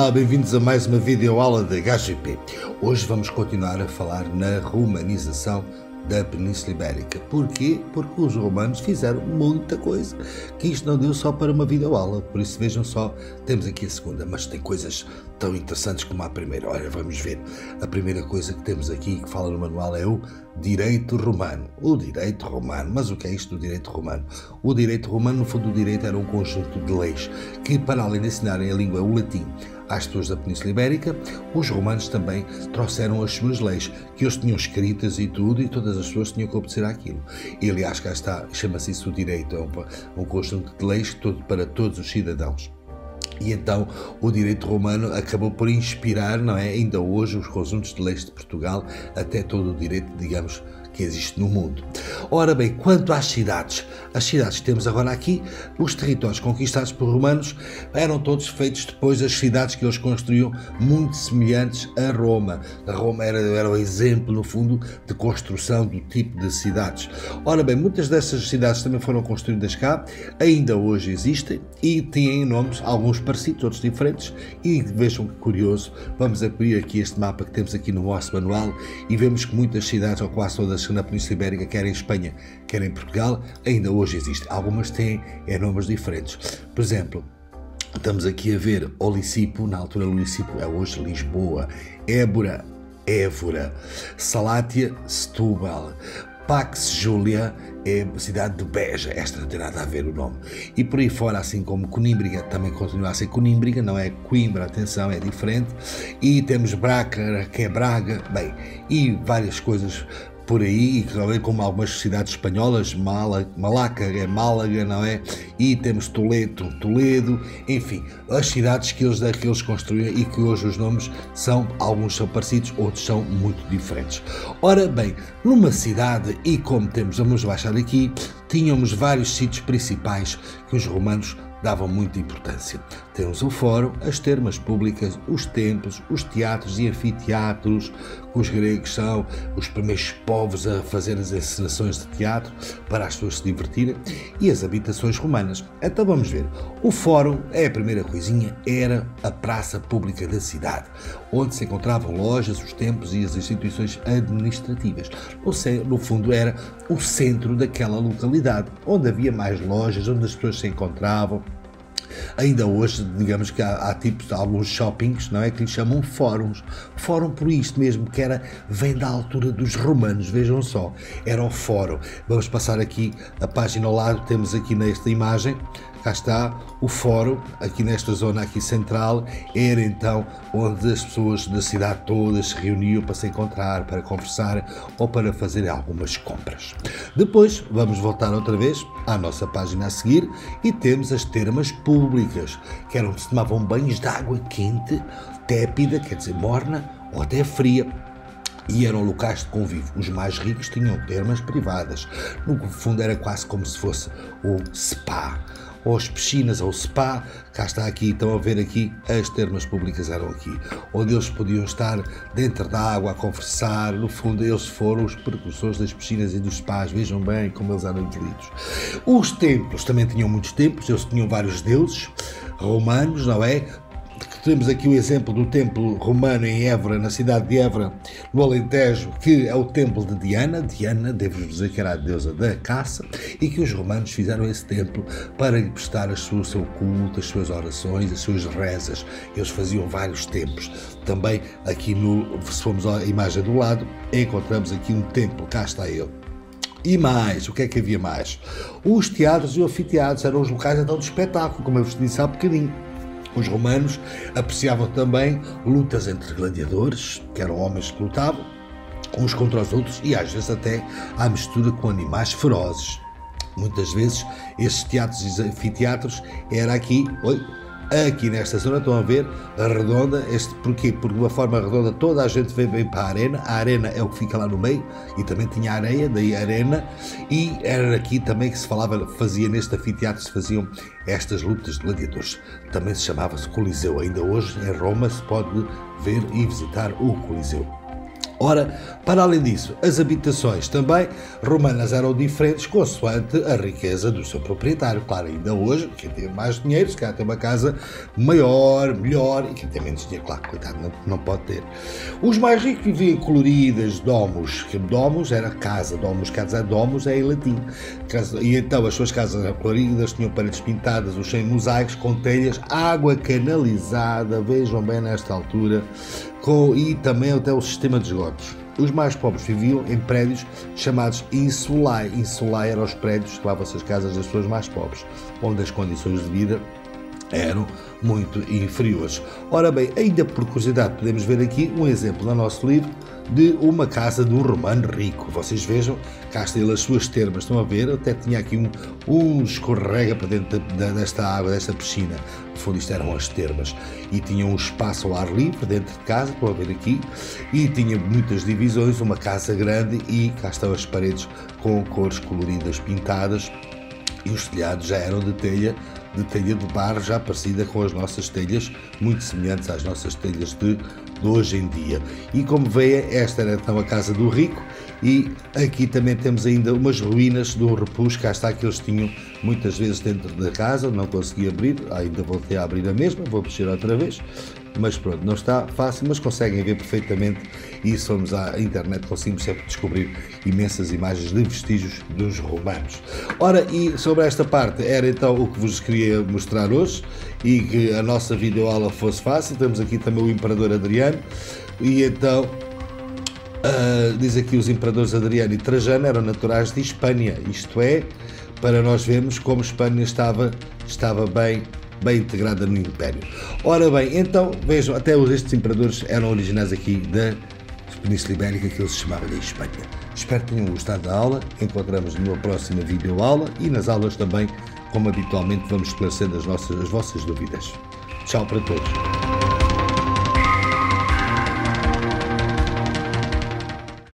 Olá, bem-vindos a mais uma videoaula da HGP. Hoje vamos continuar a falar na romanização da Península Ibérica. Porquê? Porque os romanos fizeram muita coisa, que isto não deu só para uma videoaula, por isso vejam só, temos aqui a segunda, mas tem coisas tão interessantes como a primeira. Olha, vamos ver. A primeira coisa que temos aqui, que fala no manual, é o direito romano. O direito romano. Mas o que é isto do direito romano? O direito romano, no fundo, o direito era um conjunto de leis que, para além de ensinarem a língua, o latim, às pessoas da Península Ibérica, os romanos também trouxeram as suas leis, que eles tinham escritas e tudo, e todas as pessoas tinham que obedecer àquilo. E aliás, cá está, chama-se isso o direito, é um conjunto de leis para todos os cidadãos. E então o direito romano acabou por inspirar, não é, ainda hoje, os conjuntos de leis de Portugal, até todo o direito, digamos, que existe no mundo. Ora bem, quanto às cidades que temos agora aqui, os territórios conquistados por romanos eram todos feitos depois das cidades que eles construíam, muito semelhantes a Roma. A Roma era o exemplo, no fundo, de construção do tipo de cidades. Ora bem, muitas dessas cidades também foram construídas cá, ainda hoje existem e têm nomes, alguns parecidos, outros diferentes, e vejam que curioso, vamos abrir aqui este mapa que temos aqui no nosso manual e vemos que muitas cidades, ou quase todas na Península Ibérica, quer em Espanha, quer em Portugal, ainda hoje existem. Algumas têm nomes diferentes. Por exemplo, estamos aqui a ver Olisipo, na altura Olisipo é hoje Lisboa, Évora, Salátia, Setúbal, Pax Júlia é a cidade de Beja, esta não tem nada a ver o nome. E por aí fora, assim como Conímbriga, também continua a ser Conímbriga, não é Coimbra, atenção, é diferente. E temos Braga, que é Braga, bem, e várias coisas por aí, como algumas cidades espanholas, Malaca é Málaga, não é? E temos Toledo, enfim, as cidades que eles construíram e que hoje os nomes alguns são parecidos, outros são muito diferentes. Ora bem, numa cidade, e como vamos baixar aqui, tínhamos vários sítios principais que os romanos davam muita importância. Temos o fórum, as termas públicas, os templos, os teatros e anfiteatros, que os gregos são os primeiros povos a fazer as encenações de teatro para as pessoas se divertirem, e as habitações romanas. Então vamos ver. O fórum, a primeira coisinha, era a praça pública da cidade, onde se encontravam lojas, os templos e as instituições administrativas. No fundo, era o centro daquela localidade, onde havia mais lojas, onde as pessoas se encontravam. Ainda hoje, digamos que há tipos de alguns shoppings, não é, que lhes chamam fóruns. Fórum por isto mesmo, que vem da altura dos romanos, vejam só, era o fórum. Vamos passar aqui a página ao lado, temos aqui nesta imagem, cá está o fórum, aqui nesta zona aqui central, era então onde as pessoas da cidade todas se reuniam para se encontrar, para conversar ou para fazer algumas compras. Depois vamos voltar outra vez à nossa página a seguir e temos as termas públicas, que eram onde se tomavam banhos de água quente, tépida, quer dizer morna, ou até fria, e eram locais de convívio. Os mais ricos tinham termas privadas, no fundo era quase como se fosse o spa, ou as piscinas, ou o spa. Cá está aqui, estão a ver aqui, as termas públicas eram aqui, onde eles podiam estar dentro da água a conversar. No fundo, eles foram os precursores das piscinas e dos spas, vejam bem como eles eram evoluídos. Os templos, também tinham muitos templos, eles tinham vários deuses romanos, não é? Temos aqui o exemplo do templo romano em Évora, na cidade de Évora, no Alentejo, que é o templo de Diana. Diana, devo-vos dizer que era a deusa da caça, e que os romanos fizeram esse templo para lhe prestar o seu culto, as suas orações, as suas rezas. Eles faziam vários templos. Também aqui, se formos à imagem do lado, encontramos aqui um templo, cá está ele. E mais, o que é que havia mais? Os teatros e anfiteatros eram os locais então de espetáculo, como eu vos disse há bocadinho. Os romanos apreciavam também lutas entre gladiadores, que eram homens que lutavam uns contra os outros, e às vezes até à mistura com animais ferozes. Muitas vezes estes teatros e anfiteatros era aqui nesta zona, estão a ver, a redonda. Porquê? Porque de uma forma redonda toda a gente vem bem para a arena é o que fica lá no meio, e também tinha areia, daí a arena, e era aqui também que se fazia neste anfiteatro, se faziam estas lutas de gladiadores. Também se chamava-se Coliseu, ainda hoje em Roma se pode ver e visitar o Coliseu. Ora, para além disso, as habitações também romanas eram diferentes consoante a riqueza do seu proprietário. Claro, ainda hoje, quem tem mais dinheiro, se calhar tem uma casa maior, melhor, e quem tem menos dinheiro, claro, coitado, não pode ter. Os mais ricos viviam em coloridas domus, que domus era casa, domus quer dizer domus é em latim. E então as suas casas eram coloridas, tinham paredes pintadas, os 100 mosaicos com telhas, água canalizada, vejam bem nesta altura, e também até o sistema de esgotos. Os mais pobres viviam em prédios chamados insulae. Insulae eram os prédios, chamavam-se as casas das pessoas mais pobres, onde as condições de vida eram muito inferiores. Ora bem, ainda por curiosidade, podemos ver aqui um exemplo no nosso livro de uma casa de um romano rico. Vocês vejam, cá está ele as suas termas, estão a ver? Até tinha aqui um escorrega para dentro desta água, desta piscina. No fundo isto eram as termas. E tinha um espaço ao ar livre dentro de casa, estão a ver aqui, e tinha muitas divisões, uma casa grande, e cá estão as paredes com cores coloridas pintadas, e os telhados já eram de telha de barro, já parecida com as nossas telhas, muito semelhantes às nossas telhas de hoje em dia. E como veem, esta era então a casa do rico, e aqui também temos ainda umas ruínas de um repouso, cá está, que eles tinham muitas vezes dentro da casa, não consegui abrir, ainda voltei a abrir a mesma, vou mexer outra vez, mas pronto, não está fácil, mas conseguem ver perfeitamente, e se formos à internet conseguimos sempre descobrir imensas imagens de vestígios dos romanos. Ora, e sobre esta parte era então o que vos queria mostrar hoje, e que a nossa videoaula fosse fácil. Temos aqui também o Imperador Adriano, e então diz aqui os imperadores Adriano e Trajano eram naturais de Espanha, isto é, para nós vermos como Espanha estava bem integrada no Império. Ora bem, então vejam, até estes imperadores eram originais aqui da Península Ibérica, que eles se chamavam de Espanha. Espero que tenham gostado da aula, encontramos numa próxima videoaula, e nas aulas também, como habitualmente, vamos esclarecendo as vossas dúvidas. Tchau para todos.